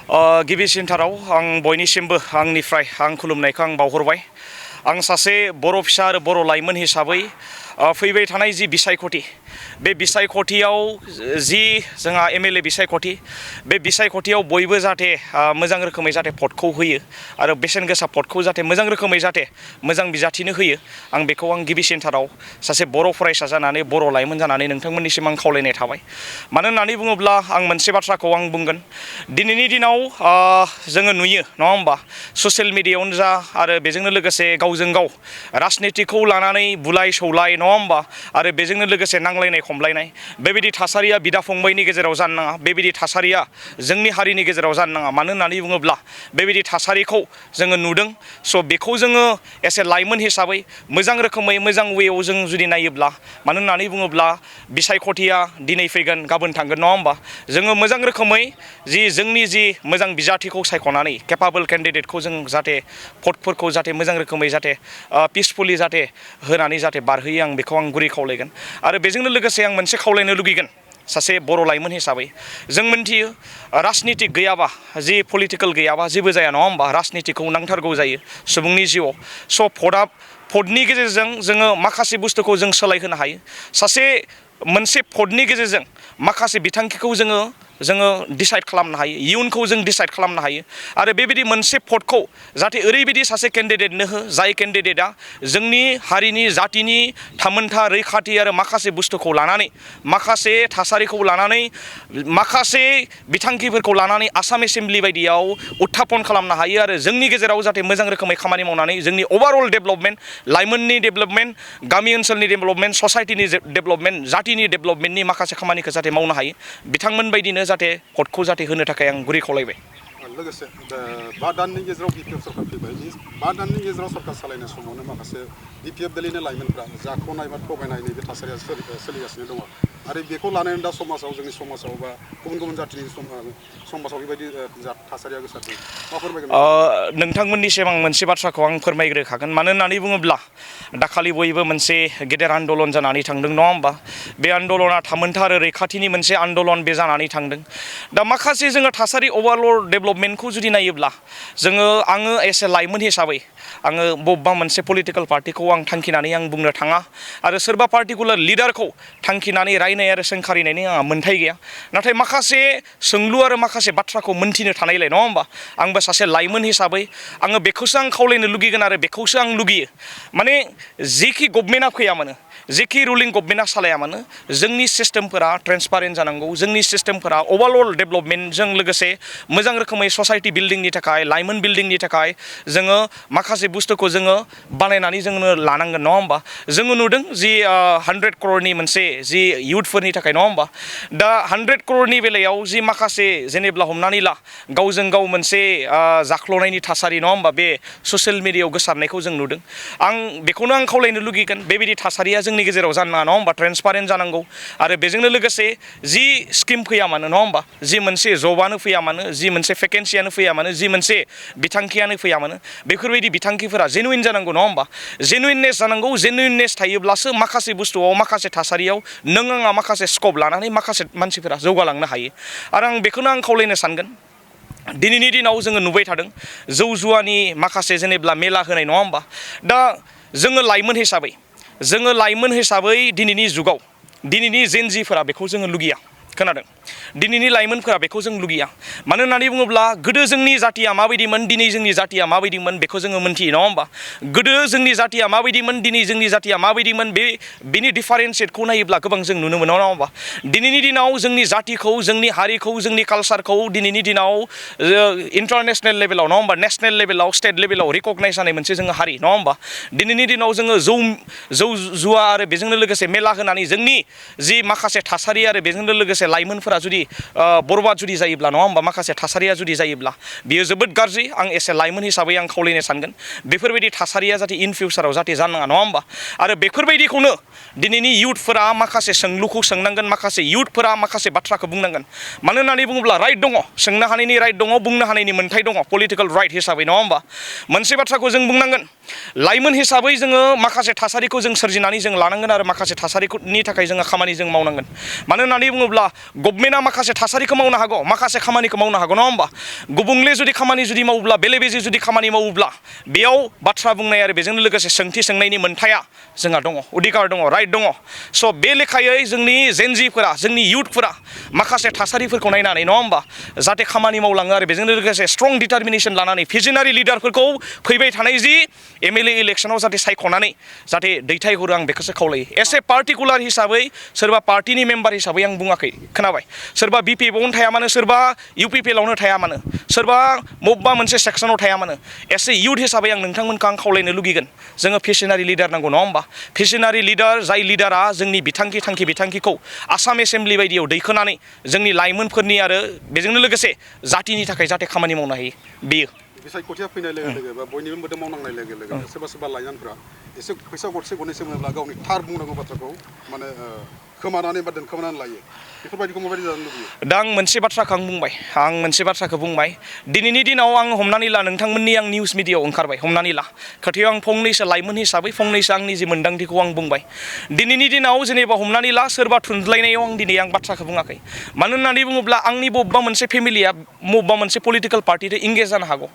गिबिसिनथाराव आं बयनिसिमबो आंनिफ्राय आं खुलुमनायखौ आं बावहरबाय। आं सासे बर' फिसा आरो बर' लाइमोन हिसाबै फैबाय थानाय जि बिसायख'थि बे बिसायख'थियाव जि जोंहा एमएलए बिसायख'थि बे बिसायख'थियाव बयबो जाहाथे मोजां रोखोमै जाहाथे भटखौ होयो आरो बेसेन गोसा भटखौ जाहाथे मोजां रोखोमै जाहाथे मोजां बिजाथिनो होयो आं बेखौ आं गिबिसिनथाराव सासे बर' फरायसा जानानै बर' लाइमोन जानानै नोंथांमोननिसिम आं खावलायनाय थाबाय। मानो होननानै बुङोब्ला आं मोनसे बाथ्राखौ आं बुंगोन। दिनैनि दिनाव जोङो नुयो नङा होमबा ससियेल मिडियायावनो जा आरो बेजोंनो लोगोसे गावजों गाव राजनितिखौ लानानै बुलाय सौलाय नङा होमबा आरो बेजोंनो लोगोसे नांलायनाय खमलायनाय बेबायदि थासारिया बिदा फंबायनि गेजेराव जानो नाङा। बेबायदि थासारिया जोंनि हारिनि गेजेराव जानो नाङा। मानो होननानै बुङोब्ला बेबायदि थासारिखौ जोङो नुदों। स' बेखौ जोङो एसे लाइमोन हिसाबै मोजां रोखोमै मोजां वेयाव जों जुदि नायोब्ला मानो होननानै बुङोब्ला बिसायख'थिया दिनै फैगोन गाबोन थांगोन नङा होमबा जोङो मोजां रोखोमै जोंनि मोजां बिजाथिखौ सायख'नानै केपाबल केन्डिडेटखौ जों जाहाथे भटफोरखौ जाहाथे मोजां रोखोमै जाहाथे पिसफुलि जाहाथे होनानै जाहाथे बारहोयो आं बेखौ आं गुरै खावलायगोन। आरो बेजोंनो लोगोसे आं मोनसे खावलायनो लुगैगोन सासे बर' लाइमोन हिसाबै जों मिन्थियो राजनितिक गैयाबा जि पलिटिकेल गैयाबा जेबो जाया नङा होमबा राजनितिखौ नांथारगौ जायो सुबुंनि जिउआव। स' भटनि गेजेरजों जोङो माखासे बुस्थुखौ जों सोलायहोनो हायो। मोनसे भटनि गेजेरजों माखासे बिथांखिखौ जोङो डिसाइड खालामनो हायो। इयुनखौ जों डिसाइड खालामनो हायो। आरो बेबायदि मोनसे भटखौ जाहाथे ओरैबायदि सासे केन्डिडेटनो हो जाय केन्डिडेटआ जोंनि हारिनि जातिनि थामोनथा रैखाथि आरो माखासे बुस्थुखौ लानानै माखासे थासारिखौ लानानै माखासे बिथांखिफोरखौ लानानै आसाम एसेम्ब्लि बायदियाव उत्थापन खालामनो हायो आरो जोंनि गेजेराव जाहाथे मोजां रोखोमै खामानि मावनानै जोंनि अभारअल डेभेलपमेन्ट लाइमोननि डेभेलपमेन्ट गामि ओनसोलनि डेभेलपमेन्ट ससाइटिनि डेभेलपमेन्ट जातिनि डेभेलपमेन्टनि माखासे खामानिखौ जाहाथे मावनो हायो बिथांमोन बायदिनो जाहाथे भटखौ जाहाथे होनो थाखाय आं गुरै खावलायबाय। लोगोसे 5 दाननि गेजेराव बिपिएफ सरकार फैबाय। 5 दाननि गेजेराव सरकार सालायनाय समावनो माखासे बिपिएफ दलनि लाइमोनफ्रा जाख'नाय बा थगायनाय नैबे थासारिया सोलिगासिनो दङ आरो बेखौ लानानै दा समाजाव जोंनि समाजाव बा गुबुन जातिनि समाजाव बेबायदि थासारिया गोसारदों मा फोरमायगोन? नोंथांमोननिसिम आं मोनसे बाथ्राखौ आं फोरमायग्रोखागोन। मानो होननानै बुङोब्ला दाखालि बयबो मोनसे गेदेर आन्दलन जानानै थांदों नङा होमबा बे आन्दलना थामोनथा आरो रैखाथिनि मोनसे आन्दलन बे जानानै थांदों। दा माखासे जोङो थासारि अभारअल डेभेलपमेन्टखौ जुदि नायोब्ला आङो एस ए लाइमोन हिसाबै आङो बबेबा मोनसे पलिटिकेल पार्टिखौ आं थांखिनानै आं बुंनो थाङा आरो सोरबा पार्टिकुलार लिडारखौ थांखिनानै रायनाय आरो सोंखारिनायनि आंहा मोन्थाय गैया। नाथाय माखासे सोंलु आरो माखासे बाथ्राखौ मोन्थिनो थानायलाय नङा होमबा आंबो सासे लाइमोन हिसाबै आङो बेखौसो आं खावलायनो लुगैगोन आरो बेखौसो आं लुगैयो। माने जेखि गभर्नमेन्टआ फैया मानो जेखि रुलिं गभर्नमेन्टआ सालाया मानो जोंनि सिस्टेमफोरा ट्रेन्सपारेन्ट जानांगौ। जोंनि सिस्टेमफोरा अभारअल डेभेलपमेन्टजों लोगोसे मोजां रोखोमै ससाइटि बिल्डिंनि थाखाय लाइमोन बिल्डिंनि थाखाय जोङो माखासे बुस्थुखौ जोङो बानायनानै जोंनो लानांगोन नङा होमबा। जोङो नुदों 100 crore मोनसे इयुथफोरनि थाखाय नङा होमबा दा 100 crore बेलायाव माखासे जेनेब्ला हमनानै ला गावजों गाव मोनसे जाख्ल'नायनि थासारि नङा होमबा बे ससियेल मिडियायाव गोसारनायखौ जों नुदों। आं बेखौनो आं खावलायनो लुगैगोन बेबायदि थासारिया जोंनि गेजेराव जानो नाङा नङा होमबा ट्रेन्सपारेन्ट जानांगौ। आरो बेजोंनो लोगोसे स्किम फैया मानो नङा होमबा मोनसे जबानो फैया मानो मोनसे भेकेन्सियानो फैया मानो मोनसे बिथांखियानो फैया मानो बेफोरबायदि बिथांखिफोरा जेनुइन जानांगौ नङा होमबा जेनुइननेस जानांगौ। जेनुइननेस थायोब्लासो माखासे बुस्थुआव माखासे थासारियाव नों आंहा माखासे स्कप लानानै माखासे मानसिफोरा जौगालांनो हायो। आरो आं बेखौनो आं खावलायनो सानगोन दिनैनि दिनाव जोङो नुबाय थादों जौ जुवानि माखासे जेनेब्ला मेला होनाय नङा होमबा दा जोङो लाइमोन हिसाबै दिनैनि जुगाव दिनैनि जेनजिफोरा बेखौ जोङो लुगैया। खोनादों दिनैनि लाइमोनफोरा बेखौ जों लुगैया। मानो होननानै बुङोब्ला गोदो जोंनि जातिया माबायदिमोन दिनै जोंनि जातिया माबायदिमोन बेखौ जोङो मोन्थियो नङा होमबा गोदो जोंनि जातिया माबायदिमोन दिनै जोंनि जातिया माबायदिमोन बेनि डिफारेन्सियेटखौ नायोब्ला गोबां जों नुनो मोनो नङा होमबा। दिनैनि दिनाव जोंनि जातिखौ जोंनि हारिखौ जोंनि कालसारखौ दिनैनि दिनाव इन्टारनेसनेल लेभेलाव नङा होमबा नेसनेल लेभेलाव स्टेट लेभेलाव रिकगनाइज जानाय मोनसे जोङो हारि नङा होमबा। दिनैनि दिनाव जोङो जौ जुवा आरो बेजोंनो लोगोसे मेला होनानै जोंनि माखासे थासारि आरो बेजोंनो लोगोसे लाइमोनफोरा जुदि बरबाद जुदि जायोब्ला नङा होमबा माखासे थासारिया जुदि जायोब्ला बियो जोबोद गाज्रि। आं एसे लाइमोन हिसाबै आं खावलायनो सानगोन बेफोरबायदि थासारिया जाहाथे इन फिउचाराव जाहाथे जानो नाङा नङा होमबा। आरो बेफोरबायदिखौनो दिनैनि इयुथफोरा माखासे सोंलुखौ सोंनांगोन माखासे इयुथफोरा माखासे बाथ्राखौ बुंनांगोन। मानो होननानै बुङोब्ला राइट दङ सोंनो हानायनि राइट दङ बुंनो हानायनि मोन्थाय दङ पलिटिकेल राइट हिसाबै नङा होमबा। मोनसे बाथ्राखौ जों बुंनांगोन लाइमोन हिसाबै जोङो माखासे थासारिखौ जों सोरजिनानै जों लानांगोन आरो माखासे थासारिनि थाखाय जोङो खामानि जों मावनांगोन। मानो होननानै बुङोब्ला गभर्नमेन्टआ माखासे थासारिखौ मावनो हागौ माखासे खामानिखौ मावनो हागौ नङा होमबा गुबुंले जुदि खामानि जुदि मावोब्ला बेले बेजे जुदि खामानि मावोब्ला बेयाव बाथ्रा बुंनाय आरो बेजों लोगोसे सोंथि सोंनायनि मोन्थाया जोंहा दङ अधिकार दङ राइट दङ स' बे लेखायै जोंनि जेनजिफोरा जोंनि इयुथफोरा माखासे थासारिफोरखौ नायनानै नङा होमबा जाहाथे खामानि मावलाङो आरो बेजों लोगोसे स्ट्रं डिटारमिनेसन लानानै भिजनारि लिडारफोरखौ फैबाय थानाय जि एमएलए इलेक्सनाव जाहाथे सायख'नानै जाहाथे दैथायहरो आं बेखौसो खावलायो एसे पार्टिकुलार हिसाबै सोरबा पार्टिनि मेम्बार हिसाबै आं बुङाखै खोनाबाय सोरबा बिपिएफआवनो थाया मानो सोरबा इउपिपिएलआवनो थाया मानो सोरबा बबेबा मोनसे सेक्सनाव थाया मानो एसे इयुथ हिसाबै आं नोंथांमोनखौ आं खावलायनो लुगैगोन जोङो भिजनारि लिडार नांगौ नङा होमबा भिजनारि लिडार जाय लिडारा जोंनि थांखि बिथांखिखौ आसाम एसेम्ब्लि बायदियाव दैखोनानै जोंनि लाइमोनफोरनि आरो बेजोंनो लोगोसे जातिनि थाखाय जाहाथे खामानि मावनो हायो बेयो बिसायख'थिया फैनाय लोगो लोगो बा बयनिबो मोदोमाव नांनाय लोगो लोगो सोरबा सोरबा लाइमोनफ्रा एसे फैसा गरसे गरनैसो मोनोब्ला गावनि थार बुंनांगौ बाथ्राखौ माने खोमानानै बा दोनखोमानानै लायो बेफोरबायदिखौ माबायदि जानो लुबैयो दा आं मोनसे बाथ्राखौ बुंबाय दिनैनि दिनाव आं हमनानै ला नोंथांमोननि आं निउस मिडियायाव ओंखारबाय हमनानै ला खोथायाव आं फंनैसो लाइमोन हिसाबै फंनैसो आंनि जि मोन्दांथिखौ आं बुंबाय दिनैनि दिनाव जेनेबा हमनानै ला सोरबा थुनज्लायनायाव आं बाथ्राखौ बुङाखै मानो होननानै बुङोब्ला आंनि बबेबा मोनसे फेमिलिया बबेबा मोनसे पलिटिकेल पार्टिजों इंगेज जानो हागौ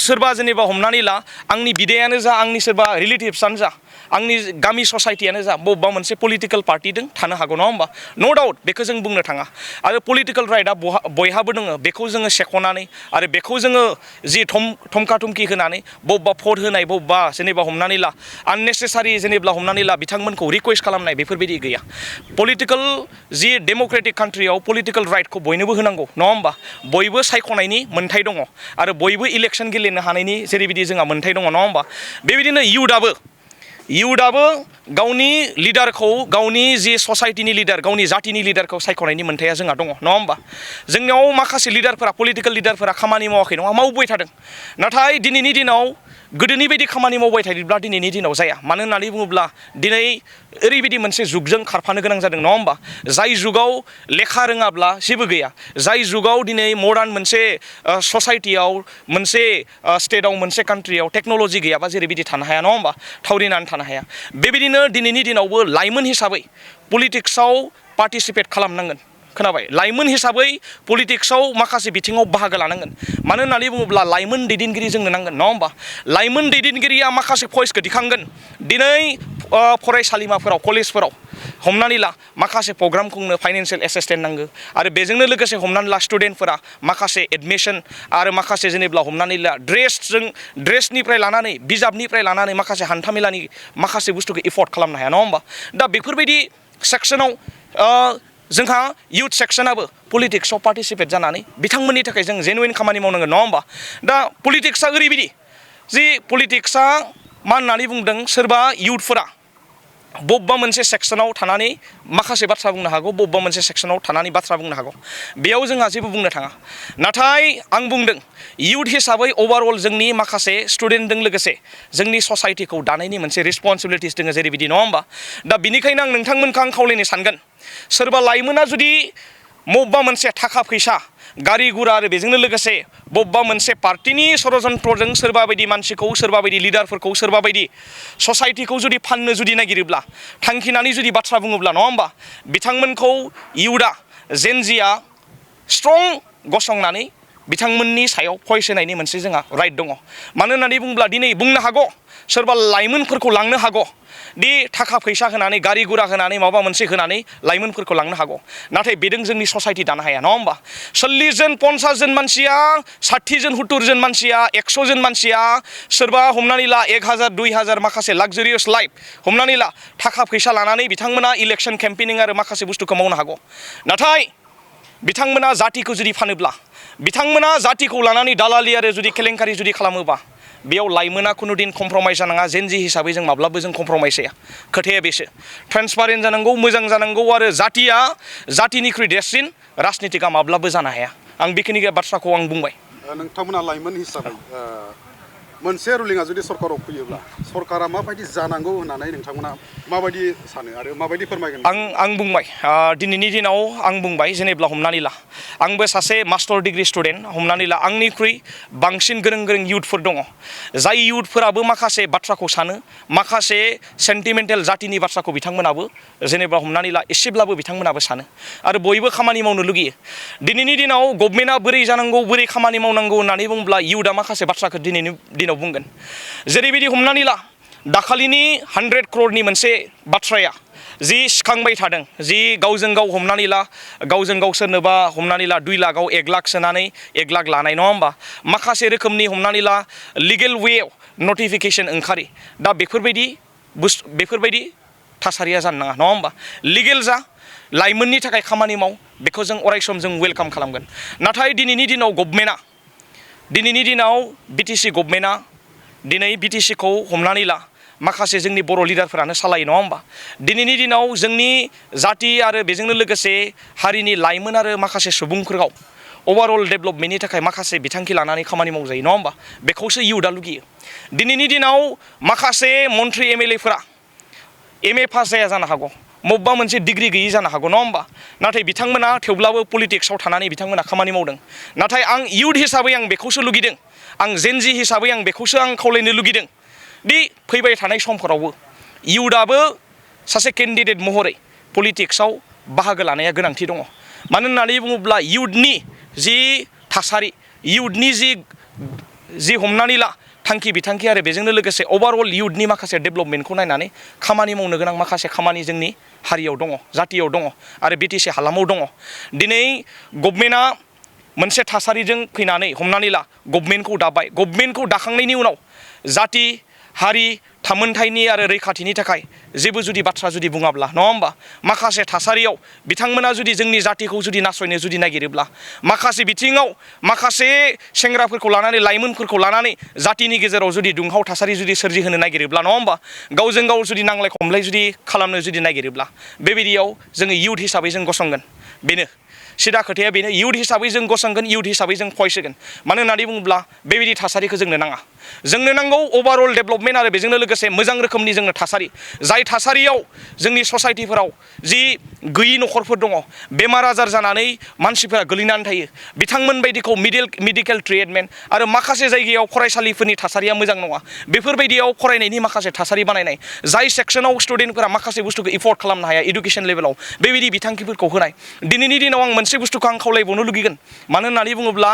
सोरबा जेनेबा हमनानै ला आंनि बिदायानो जा आंनि सोरबा रिलेटिभ्सआनो जा आंनि गामि ससाइटियानो जा बबेबा मोनसे पलिटिकेल पार्टिजों थानो हागौ नङा होमबा नो डाउट बेखौ जों बुंनो थाङा आरो पलिटिकेल राइटआ बयहाबो दङ बेखौ जोङो सेख'नानै आरो बेखौ जोङो जि थमका थमकि होनानै बबेबा भट होनाय बबेबा जेनेबा हमनानै ला आननेसेसारि जेनेबा हमनानै ला बिथांमोनखौ रिकुवेस्ट खालामनाय बेफोरबायदि गैया पलिटिकेल जि डेम'क्रेटिक कान्ट्रियाव पलिटिकेल राइटखौ बयनोबो होनांगौ नङा होमबा बयबो सायख'नायनि मोन्थाय दङ आरो बयबो इलेक्सन गेलेनो हानायनि जेरैबायदि जोंहा मोन्थाय दङ नङा होमबा बेबायदिनो इयुथआबो गावनि लिडारखौ गावनि जि ससाइटिनि लिडार गावनि जातिनि लिडारखौ सायख'नायनि मोन्थाया जोंहा दङ नङा होमबा जोंनियाव माखासे लिडारफोरा पलिटिकेल लिडारफोरा खामानि मावाखै नङा मावबाय थादों नाथाय दिनैनि दिनाव गोदोनि बायदि खामानि मावबाय थायोब्ला दिनैनि दिनाव जाया मानो होननानै बुङोब्ला दिनै ओरैबायदि मोनसे जुगजों खारफानो गोनां जादों नङा होमबा जाय जुगाव लेखा रोङाब्ला जेबो गैया जाय जुगाव दिनै मडार्न मोनसे ससाइटियाव मोनसे स्टेटआव मोनसे कान्ट्रियाव टेक्न'लजि गैयाबा जेरैबायदि थानो हाया नङा होमबा थावरिनानै थानो हाया बेबायदिनो दिनैनि दिनावबो लाइमोन हिसाबै पलिटिक्सआव पार्टिसिपेट खालामनांगोन खोनाबाय लाइमोन हिसाबै पलिटिक्सआव माखासे बिथिङाव बाहागो लानांगोन मानो होननानै बुङोब्ला लाइमोन दैदेनगिरि जोंनो नांगोन नङा होमबा लाइमोन दैदेनगिरिया माखासे भइसखौ दिखांगोन दिनै फरायसालिमाफोराव कलेजफोराव हमनानै ला माखासे प्रग्राम खुंनो फाइनान्सियेल एसिस्टेन्ट नांगौ आरो बेजोंनो लोगोसे हमनानै ला स्टुडेन्टफोरा माखासे एडमिसन आरो माखासे जेनेब्ला हमनानै ला ड्रेसनिफ्राय लानानै बिजाबनिफ्राय लानानै माखासे हान्थामेलानि माखासे बुस्थुखौ एफर्ड खालामनो हाया नङा होमबा दा बेफोरबायदि सेक्सनाव जोंहा इयुथ सेक्सनाबो पलिटिक्सआव पार्टिसिपेट जानानै बिथांमोननि थाखाय जों जेनुइन खामानि मावनांगोन नङा होमबा दा पलिटिक्सआ ओरैबायदि जि पलिटिक्सआ मा होननानै बुंदों सोरबा इयुथफोरा बबेबा मोनसे सेक्सनाव थानानै माखासे बाथ्रा बुंनो हागौ बबेबा मोनसे सेक्सनाव थानानै बाथ्रा बुंनो हागौ बेयाव जोंहा जेबो बुंनो थाङा नाथाय आं बुंदों इयुथ हिसाबै अभारअल जोंनि माखासे स्टुडेन्टजों लोगोसे जोंनि ससाइटिखौ दानायनि मोनसे रेसपन्सिबिलिटिस दङ जेरैबायदि नङा होमबा दा बिनिखायनो आं नोंथांमोनखौ आं खावलायनो सानगोन सोरबा लाइमोना जुदि बबेबा मोनसे थाखा फैसा गारि गुरा आरो बेजोंनो लोगोसे बबेबा मोनसे पार्टिनि षड़यन्त्रजों सोरबा बायदि मानसिखौ सोरबा बायदि लिडारफोरखौ सोरबा बायदि ससाइटिखौ जुदि फाननो जुदि नागिरोब्ला थांखिनानै जुदि बाथ्रा बुङोब्ला नङा होमबा बिथांमोनखौ इयुथआ जेनजिया स्ट्रं गसंनानै बिथांमोननि सायाव भइस होनायनि मोनसे जोंहा राइट दङ मानो होननानै बुङोब्ला दिनै बुंनो हागौ सोरबा लाइमोनफोरखौ लांनो हागौ दि थाखा फैसा होनानै गारि गुरा होनानै माबा मोनसे होनानै लाइमोनफोरखौ लांनो हागौ नाथाय बेजों जोंनि ससाइटि दानो हाया नङा होमबा 40 जन 50 जन मानसिया 60 जन 70 जन मानसिया 100 जन मानसिया सोरबा हमनानै ला 1000 2000 माखासे लाक्जारियास लाइफ हमनानै ला थाखा फैसा लानानै बिथांमोना इलेक्सन केम्पेनिं आरो माखासे बुस्थुखौ मावनो हागौ नाथाय बिथांमोना जातिखौ जुदि फानोब्ला बिथांमोना जातिखौ लानानै दालालि आरो जुदि केलेंकारि जुदि खालामोबा बेयाव लाइमोना खुनु दिन कमप्रमाइज जानाङा जेनजि हिसाबै जों माब्लाबो जों कमप्रमाइज जाया खोथाया बेसो ट्रेन्सपारेन्ट जानांगौ मोजां जानांगौ आरो जातिनिख्रुइ देरसिन राजनितिकआ माब्लाबो जानो हाया आं बेखिनि बाथ्राखौ आं बुंबाय नोंथांमोना लाइमोन हिसाबै मोनसे रुलिंआ जुदि सरकाराव फैयोब्ला सरकारा माबायदि जानांगौ होननानै नोंथांमोना माबायदि सानो आरो माबायदि फोरमायगोन? आं बुंबाय दिनैनि दिनाव आं बुंबाय जेनेब्ला हमनानै ला आंबो सासे मास्टार डिग्री स्टुडेन्ट हमनानै ला आंनिख्रुइ बांसिन गोरों इउथफोर दङ जाय इउथफोराबो माखासे बाथ्राखौ सानो माखासे सेन्टिमेन्टेल जातिनि बाथ्राखौ बिथांमोनाबो जेनेबा हमनानै ला एसेब्लाबो बिथांमोनाबो सानो आरो बयबो खामानि मावनो लुगैयो। दिनैनि दिनाव गभर्नमेन्टआ बोरै जानांगौ बोरै खामानि मावनांगौ होननानै बुङोब्ला इउथआ माखासे बाथ्राखौ दिनैनि दिनाव बुंगोन। जेरैबायदि हमनानै ला दाखालिनि 100 crore मोनसे बाथ्राया जि सिखांबाय थादों जि गावजों गाव हमनानै ला गावजों गाव सोरनोबा हमनानै ला 2 लाखआव 1 लाख सोनानै 1 लाख लानाय नङा होमबा माखासे रोखोमनि हमनानै ला लिगेल वेआव नटिफिकेसन ओंखारि दा बेफोरबायदि थासारिया जानो नाङा नङा होमबा लिगेल जा लाइमोननि थाखाय खामानि माव बेखौ जों अरायसम जों वेलकाम खालामगोन। नाथाय दिनैनि दिनाव गभर्नमेन्टआ दिनैनि दिनाव बिटिसि गभर्नमेन्टआ दिनै बिटिसिखौ हमनानै ला माखासे जोंनि बर' लिडारफोरानो सालायो नङा होमबा दिनैनि दिनाव जोंनि जाति आरो बेजोंनो लोगोसे हारिनि लाइमोन आरो माखासे सुबुंफोरखौ अभारअल डेभेलपमेन्टनि थाखाय माखासे बिथांखि लानानै खामानि मावजायो नङा होमबा बेखौसो इउथआ लुगैयो। दिनैनि दिनाव माखासे मन्त्रि एमएलएफोरा एमए पास जाया जानो हागौ मबेबा मोनसे डिग्री गैयि जानो हागौ नङा होमबा नाथाय बिथांमोना थेवब्लाबो पलिटिक्सआव थानानै बिथांमोना खामानि मावदों। नाथाय आं इउथ हिसाबै आं बेखौसो लुगैदों आं जेनजि हिसाबै आं बेखौसो आं खावलायनो लुगैदों दि फैबाय थानाय समफोरावबो इउथआबो सासे केन्डिडेट महरै पलिटिक्सआव बाहागो लानाया गोनांथि दङ। मानो होननानै बुङोब्ला इउथनि जि थासारि इउथनि जि हमनानै ला थांखि बिथांखि आरो बेजोंनो लोगोसे अभारअल इउथनि माखासे डेभेलपमेन्टखौ नायनानै खामानि मावनो गोनां माखासे खामानि जोंनि हारियाव दङ जातियाव दङ आरो बिटिसि हालामाव दङ। दिनै गभर्नमेन्टआ मोनसे थासारिजों फैनानै हमनानै ला गभर्नमेन्टखौ दाबाय गभर्नमेन्टखौ दाखांनायनि उनाव जाति हारि थामोनथायनि आरो रैखाथिनि थाखाय जेबो जुदि बाथ्रा जुदि बुङाब्ला नङा होमबा माखासे थासारियाव बिथांमोना जुदि जोंनि जातिखौ जुदि नासयनो जुदि नागिरोब्ला माखासे बिथिङाव माखासे सेंग्राफोरखौ लानानै लाइमोनफोरखौ लानानै जातिनि गेजेराव जुदि दुंहाव थासारि जुदि सोरजिहोनो नागिरोब्ला नङा होमबा गावजों गाव जुदि नांलाय खमलाय जुदि खालामनो जुदि नागिरोब्ला बेबायदियाव जोङो इउथ हिसाबै जों गसंगोन। बेनो सिदा खोथाया बेनो इउथ हिसाबै जों गसंगोन इउथ हिसाबै जों भइस होगोन। मानो होननानै बुङोब्ला बेबायदि थासारिखौ जोंनो नाङा जोंनो नांगौ अभारअल डेभेलपमेन्ट आरो बेजोंनो लोगोसे मोजां रोखोमनि जोंनो थासारि जाय थासारियाव जोंनि ससाइटिफोराव जि गैयि न'खरफोर दङ बेमार आजार जानानै मानसिफोरा गोलैनानै थायो बिथांमोन बायदिखौ मेडिकेल ट्रिटमेन्ट आरो माखासे जायगायाव फरायसालिफोरनि थासारिया मोजां नङा बेफोरबायदियाव फरायनायनि माखासे थासारि बानायनाय जाय सेक्सनाव स्टुडेन्टफोरा माखासे बुस्थुखौ एफर्ड खालामनो हाया इडुकेसन लेभेलाव बेबायदि बिथांखिफोरखौ होनाय। दिनैनि दिनाव आं मोनसे बुस्थुखौ आं खावलायबावनो लुगैगोन मानो होननानै बुङोब्ला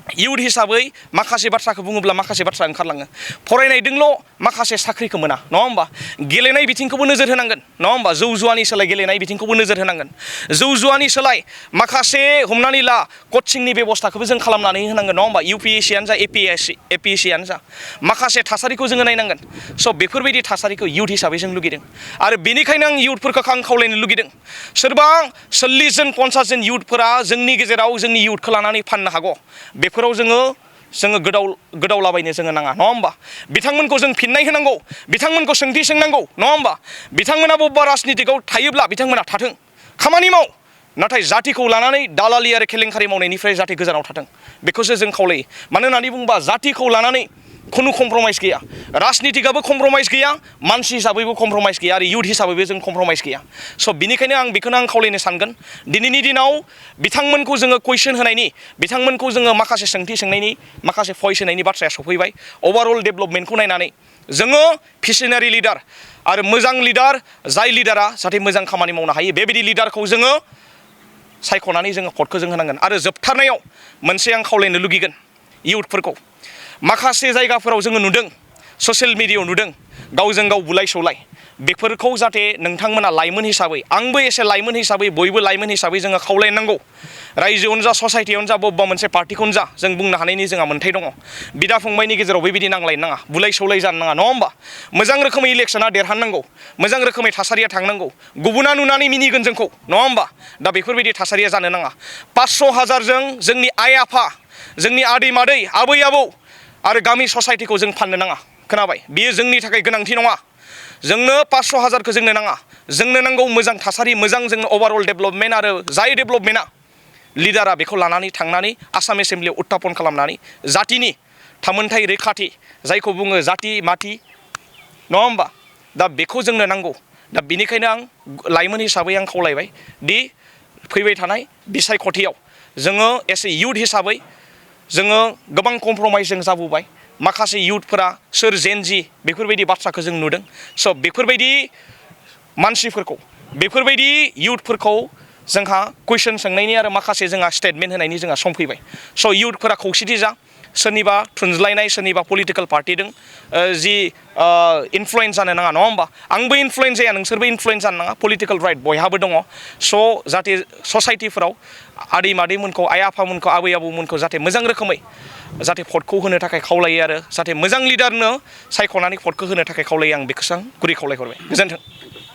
इउथ हिसाबै माखासे बाथ्राखौ बुङोब्ला माखासे बाथ्रा ओंखारलाङो फरायनायजोंल' माखासे साख्रिखौ मोना नङा होमबा गेलेनाय बिथिंखौबो नोजोर होनांगोन नङा होमबा जौ जुवानि सोलाय गेलेनाय बिथिंखौबो नोजोर होनांगोन जौ जुवानि सोलाय माखासे हमनानै ला कचिंनि बेबस्थाखौबो जों खालामनानै होनांगोन नङा होमबा इउपिएससियानो जा एपिएससियानो जा माखासे थासारिखौ जोङो नायनांगोन। स' बेफोरबायदि थासारिखौ इउथ हिसाबै जों लुगैदों आरो बेनिखायनो आं इउथफोरखौ आं खावलायनो लुगैदों सोरबा 40 जन 50 जन इउथफोरा जोंनि गेजेराव जोंनि इउथखौ लानानै फाननो हागौ बेफोराव जोङो गोदावलाबायनो जोङो नाङा नङा होमबा बिथांमोनखौ जों फिननाय होनांगौ बिथांमोनखौ सोंथि सोंनांगौ नङा होमबा बिथांमोना बबेबा राजनितिकआव थायोब्ला बिथांमोना थाथों खामानि माव नाथाय जातिखौ लानानै दालालि आरो केलेंकारि मावनायनिफ्राय जाहाथे गोजानाव थाथों बेखौसो जों खावलायो। मानो होननानै बुङोबा जातिखौ लानानै खुनु कमप्रमाइस गैया राजनितिकआबो कमप्रमाइस गैया मानसि हिसाबैबो कमप्रमाइस गैया आरो इउथ हिसाबैबो जों कमप्रमाइस गैया। स' बिनिखायनो आं बेखौनो आं खावलायनो सानगोन दिनैनि दिनाव बिथांमोनखौ जोङो कुइसन होनायनि बिथांमोनखौ जोङो माखासे सोंथि सोंनायनि माखासे भइस होनायनि बाथ्राया सफैबाय अभारअल डेभेलपमेन्टखौ नायनानै जोङो भिजनारि लिडार आरो मोजां लिडार जाय लिडारा जाहाथे मोजां खामानि मावनो हायो बेबायदि लिडारखौ जोङो सायख'नानै जोङो भटखौ जों होनांगोन। आरो जोबथारनायाव मोनसे आं खावलायनो लुगैगोन इउथफोरखौ माखासे जायगाफोराव जोङो नुदों ससियेल मिडियायाव नुदों गावजों गाव बुलाय सौलाय बेफोरखौ जाहाथे नोंथांमोना लाइमोन हिसाबै आंबो एसे लाइमोन हिसाबै बयबो लाइमोन हिसाबै जोङो खावलायनांगौ रायजोआवनो जा ससाइटियावनो जा बबेबा मोनसे पार्टिखौनो जा जों बुंनो हानायनि जोंहा मोन्थाय दङ बिदा फंबायनि गेजेराव बेबायदि नांलायनो नाङा बुलाय सौलाय जानो नाङा नङा होमबा मोजां रोखोमै इलेक्सना देरहानांगौ मोजां रोखोमै थासारिया थांनांगौ गुबुना नुनानै मिनिगोन जोंखौ नङा होमबा दा बेफोरबायदि थासारिया जानो नाङा 500,000जों जोंनि आइ आफा जोंनि आदै मादै आबै आबौ आरो गामि ससाइटिखौ जों फाननो नाङा खोनाबाय बियो जोंनि थाखाय गोनांथि नङा जोंनो 500,000खौ जोंनो नाङा जोंनो नांगौ मोजां थासारि मोजां जोंनो अभारअल डेभेलपमेन्ट आरो जाय डेभेलपमेन्टआ लिडारा बेखौ लानानै थांनानै आसाम एसेम्ब्लियाव उत्थापन खालामनानै जातिनि थामोनथाय रैखाथि जायखौ बुङो जाति माति नङा होमबा दा बेखौ जोंनो नांगौ दा बेनिखायनो आं लाइमोन हिसाबै आं खावलायबाय दि फैबाय थानाय बिसायख'थियाव जोङो एस ए इयुथ हिसाबै जोङो गोबां कमप्रमाइस जों जाबोबाय माखासे इयुथफोरा सोर जेनजि बेफोरबायदि बाथ्राखौ जों नुदों स' बेफोरबायदि मानसिफोरखौ बेफोरबायदि इयुथफोरखौ जोंहा कुइसन सोंनायनि आरो माखासे जोंहा स्टेटमेन्ट होनायनि जोंहा सम फैबाय स' इयुथफोरा खौसेथि जा सोरनिबा थुनज्लायनाय सोरनिबा पलिटिकेल पार्टिजों जि इनफ्लुयेन्स जानो नाङा नङा होमबा आंबो इनफ्लुयेन्स जाया नोंसोरबो इनफ्लुयेन्स जानो नाङा पलिटिकेल राइट बयहाबो दङ स' जाहाथे ससाइटिफोराव आदै मादैमोनखौ आइ आफामोनखौ आबै आबौमोनखौ जाहाथे मोजां रोखोमै जाहाथे भटखौ होनो थाखाय खावलायो आरो जाहाथे मोजां लिडारनो सायख'नानै भटखौ होनो थाखाय खावलायो आं बेखौसो आं गुरै खावलायहरबाय गोजोन्थों